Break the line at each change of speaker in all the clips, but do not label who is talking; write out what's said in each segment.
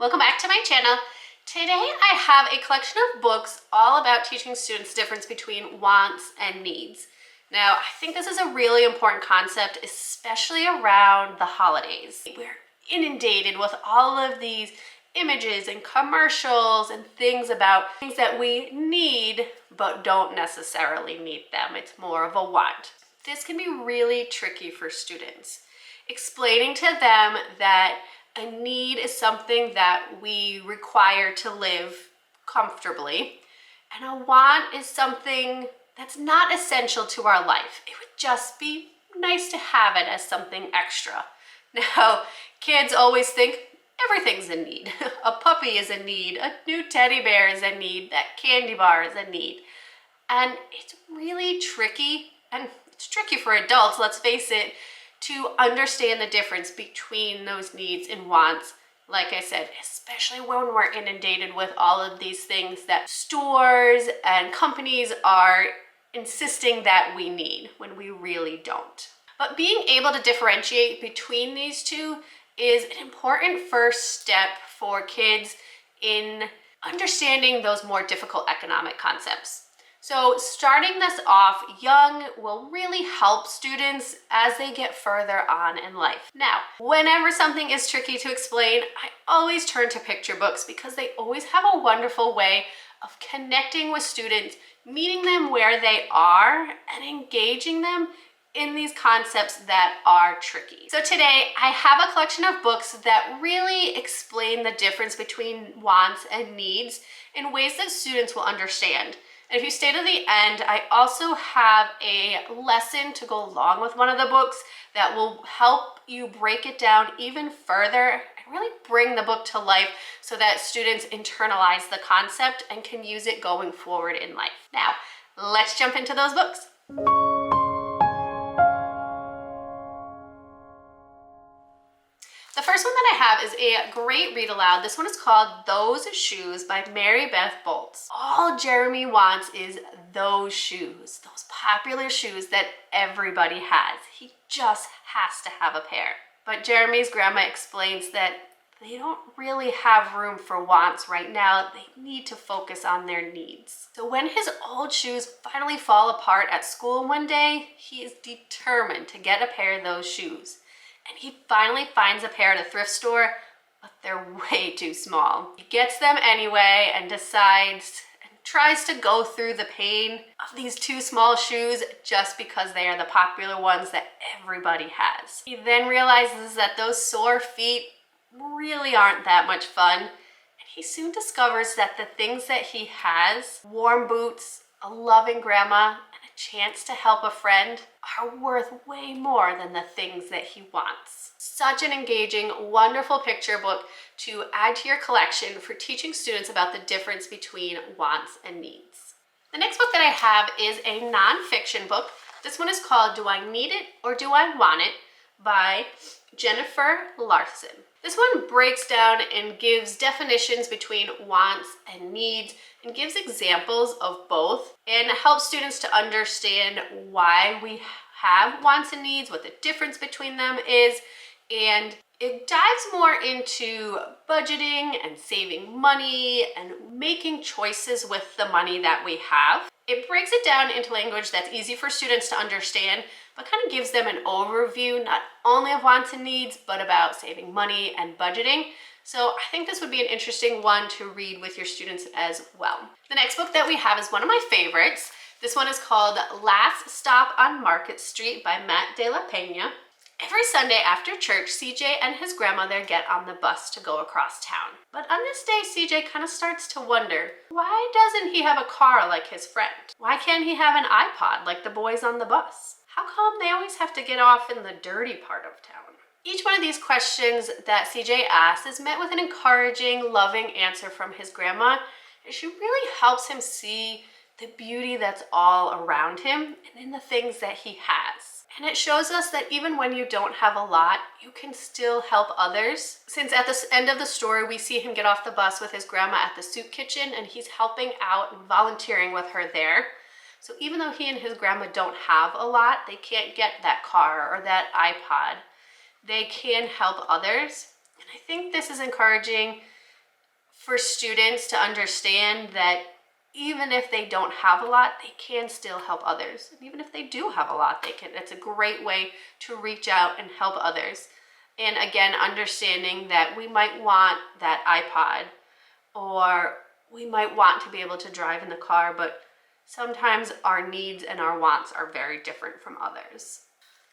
Welcome back to my channel. Today I have a collection of books all about teaching students the difference between wants and needs. Now, I think this is a really important concept, especially around the holidays. We're inundated with all of these images and commercials and things about things that we need but don't necessarily need them. It's more of a want. This can be really tricky for students. Explaining to them that a need is something that we require to live comfortably, and a want is something that's not essential to our life. It would just be nice to have it as something extra. Now, kids always think everything's a need. A puppy is a need, a new teddy bear is a need, that candy bar is a need. And it's really tricky, and it's tricky for adults, let's face it, to understand the difference between those needs and wants. Like I said, especially when we're inundated with all of these things that stores and companies are insisting that we need when we really don't. But being able to differentiate between these two is an important first step for kids in understanding those more difficult economic concepts. So starting this off young will really help students as they get further on in life. Now, whenever something is tricky to explain, I always turn to picture books because they always have a wonderful way of connecting with students, meeting them where they are, and engaging them in these concepts that are tricky. So today I have a collection of books that really explain the difference between wants and needs in ways that students will understand. And if you stay to the end, I also have a lesson to go along with one of the books that will help you break it down even further and really bring the book to life so that students internalize the concept and can use it going forward in life. Now, let's jump into those books. The first one that I have is a great read aloud. This one is called Those Shoes by Mary Beth Bolts. All Jeremy wants is those shoes, those popular shoes that everybody has. He just has to have a pair. But Jeremy's grandma explains that they don't really have room for wants right now. They need to focus on their needs. So when his old shoes finally fall apart at school one day, he is determined to get a pair of those shoes. And he finally finds a pair at a thrift store, but they're way too small. He gets them anyway and decides and tries to go through the pain of these too small shoes just because they are the popular ones that everybody has. He then realizes that those sore feet really aren't that much fun, and he soon discovers that the things that he has, warm boots, a loving grandma, chance to help a friend, are worth way more than the things that he wants. Such an engaging, wonderful picture book to add to your collection for teaching students about the difference between wants and needs. The next book that I have is a nonfiction book. This one is called Do I Need It or Do I Want It by Jennifer Larson. This one breaks down and gives definitions between wants and needs and gives examples of both and helps students to understand why we have wants and needs, what the difference between them is, and it dives more into budgeting and saving money and making choices with the money that we have. It breaks it down into language that's easy for students to understand, but kind of gives them an overview, not only of wants and needs, but about saving money and budgeting. So I think this would be an interesting one to read with your students as well. The next book that we have is one of my favorites. This one is called Last Stop on Market Street by Matt de la Peña. Every Sunday after church, CJ and his grandmother get on the bus to go across town. But on this day, CJ kind of starts to wonder, why doesn't he have a car like his friend? Why can't he have an iPod like the boys on the bus? How come they always have to get off in the dirty part of town? Each one of these questions that CJ asks is met with an encouraging, loving answer from his grandma. And she really helps him see the beauty that's all around him and in the things that he has. And it shows us that even when you don't have a lot, you can still help others. Since at the end of the story, we see him get off the bus with his grandma at the soup kitchen and he's helping out and volunteering with her there. So even though he and his grandma don't have a lot, they can't get that car or that iPod, they can help others. And I think this is encouraging for students to understand that even if they don't have a lot, they can still help others. And even if they do have a lot, it's a great way to reach out and help others. And again, understanding that we might want that iPod, or we might want to be able to drive in the car, but sometimes our needs and our wants are very different from others.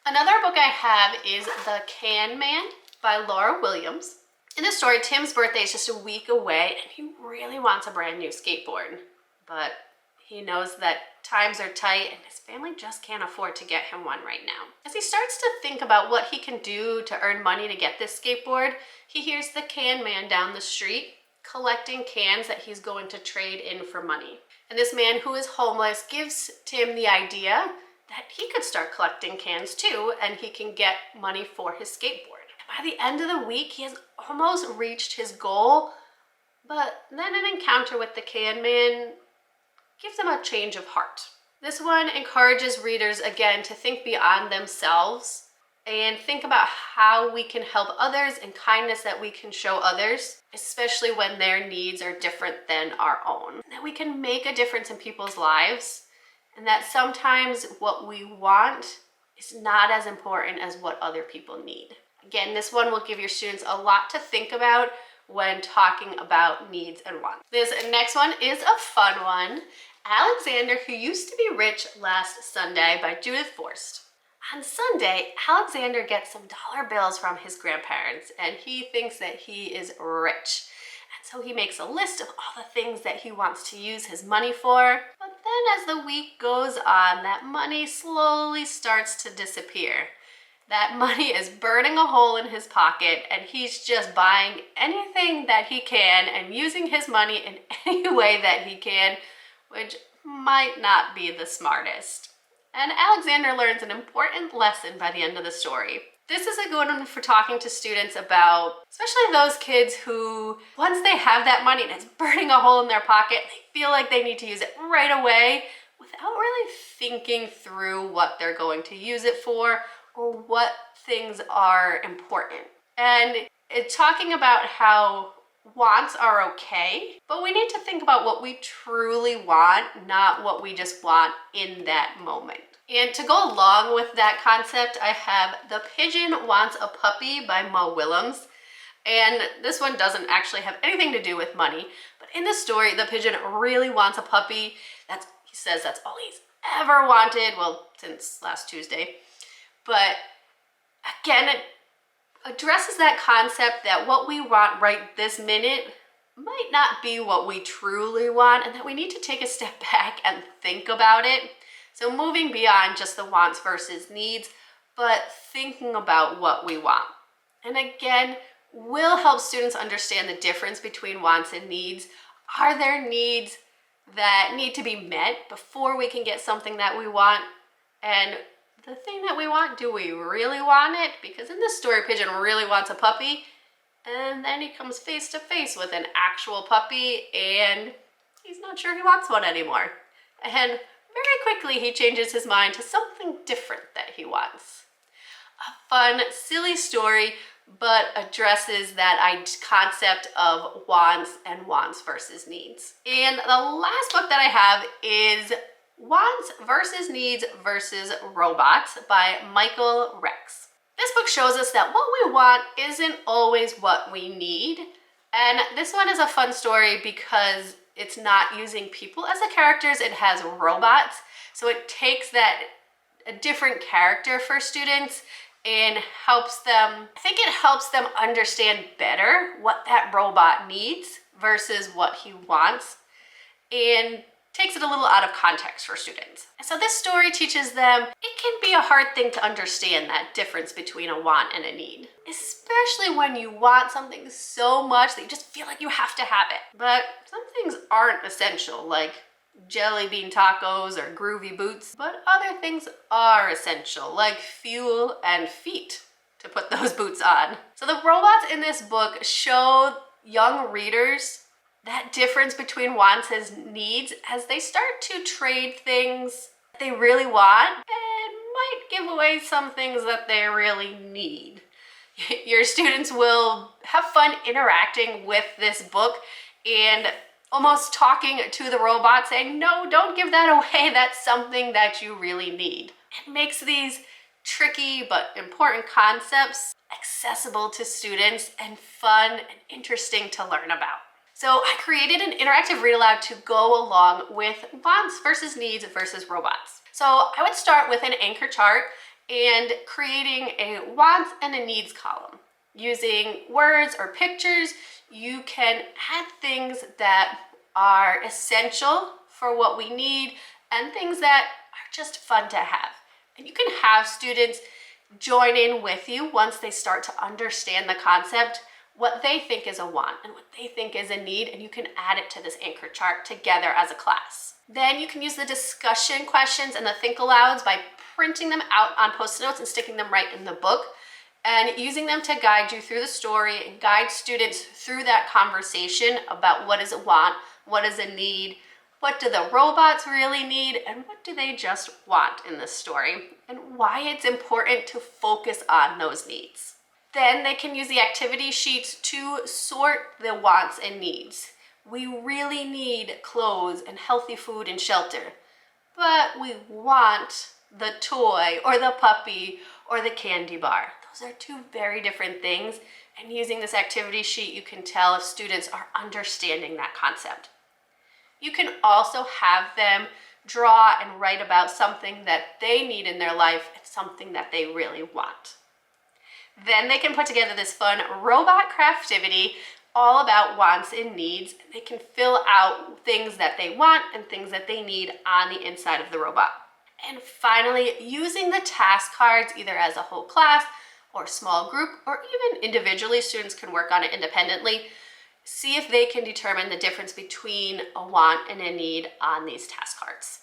Another book I have is The Can Man by Laura Williams. In this story, Tim's birthday is just a week away and he really wants a brand new skateboard, but he knows that times are tight and his family just can't afford to get him one right now. As he starts to think about what he can do to earn money to get this skateboard, he hears the can man down the street collecting cans that he's going to trade in for money. And this man who is homeless gives Tim the idea that he could start collecting cans too, and he can get money for his skateboard. By the end of the week, he has almost reached his goal, but then an encounter with the can man gives him a change of heart. This one encourages readers again to think beyond themselves and think about how we can help others and kindness that we can show others, especially when their needs are different than our own. That we can make a difference in people's lives, and that sometimes what we want is not as important as what other people need. Again, this one will give your students a lot to think about when talking about needs and wants. This next one is a fun one. Alexander Who Used to Be Rich Last Sunday by Judith Forst. On Sunday, Alexander gets some dollar bills from his grandparents and he thinks that he is rich. And so he makes a list of all the things that he wants to use his money for. But then as the week goes on, that money slowly starts to disappear. That money is burning a hole in his pocket and he's just buying anything that he can and using his money in any way that he can, which might not be the smartest. And Alexander learns an important lesson by the end of the story. This is a good one for talking to students about, especially those kids who, once they have that money and it's burning a hole in their pocket, they feel like they need to use it right away without really thinking through what they're going to use it for or what things are important. And it's talking about how wants are okay, but we need to think about what we truly want, not what we just want in that moment. And to go along with that concept, I have The Pigeon Wants a Puppy by Mo Willems. And this one doesn't actually have anything to do with money, but in the story, the pigeon really wants a puppy. He says that's all he's ever wanted, well, since last Tuesday. But again, it addresses that concept that what we want right this minute might not be what we truly want, and that we need to take a step back and think about it. So moving beyond just the wants versus needs, but thinking about what we want. And again, will help students understand the difference between wants and needs. Are there needs that need to be met before we can get something that we want? And the thing that we want, do we really want it? Because in this story, Pigeon really wants a puppy, and then he comes face to face with an actual puppy, and he's not sure he wants one anymore. And very quickly, he changes his mind to something different that he wants. A fun, silly story, but addresses that concept of wants and wants versus needs. And the last book that I have is Wants versus Needs versus Robots by Michael Rex. This book shows us that what we want isn't always what we need. And this one is a fun story because it's not using people as the characters, it has robots. So it takes a different character for students and helps them, I think it helps them understand better what that robot needs versus what he wants, and takes it a little out of context for students. And so this story teaches them it can be a hard thing to understand that difference between a want and a need, especially when you want something so much that you just feel like you have to have it. But some things aren't essential, like jelly bean tacos or groovy boots, but other things are essential, like fuel and feet to put those boots on. So the robots in this book show young readers that difference between wants and needs as they start to trade things they really want and might give away some things that they really need. Your students will have fun interacting with this book and almost talking to the robot saying, no, don't give that away. That's something that you really need. It makes these tricky but important concepts accessible to students and fun and interesting to learn about. So I created an interactive read aloud to go along with wants versus needs versus robots. So I would start with an anchor chart and creating a wants and a needs column. Using words or pictures, you can add things that are essential for what we need and things that are just fun to have. And you can have students join in with you once they start to understand the concept, what they think is a want and what they think is a need, and you can add it to this anchor chart together as a class. Then you can use the discussion questions and the think alouds by printing them out on Post-it notes and sticking them right in the book, and using them to guide you through the story and guide students through that conversation about what is a want, what is a need, what do the robots really need, and what do they just want in this story, and why it's important to focus on those needs. Then they can use the activity sheets to sort the wants and needs. We really need clothes and healthy food and shelter, but we want the toy or the puppy or the candy bar. Those are two very different things, and using this activity sheet, you can tell if students are understanding that concept. You can also have them draw and write about something that they need in their life and something that they really want. Then they can put together this fun robot craftivity all about wants and needs. They can fill out things that they want and things that they need on the inside of the robot. And finally, using the task cards either as a whole class or small group or even individually, students can work on it independently. See if they can determine the difference between a want and a need on these task cards.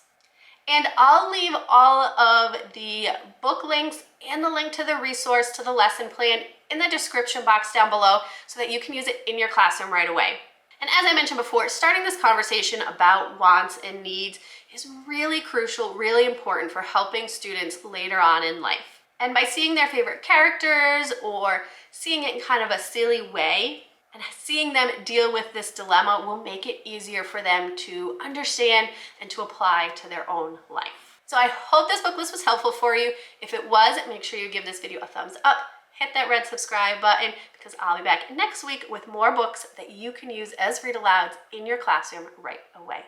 And I'll leave all of the book links and the link to the resource to the lesson plan in the description box down below so that you can use it in your classroom right away. And as I mentioned before, starting this conversation about wants and needs is really crucial, really important for helping students later on in life. And by seeing their favorite characters or seeing it in kind of a silly way, and seeing them deal with this dilemma will make it easier for them to understand and to apply to their own life. So I hope this book list was helpful for you. If it was, make sure you give this video a thumbs up, hit that red subscribe button, because I'll be back next week with more books that you can use as read alouds in your classroom right away.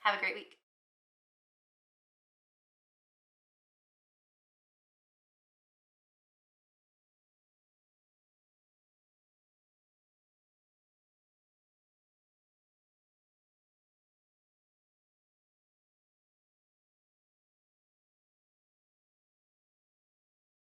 Have a great week.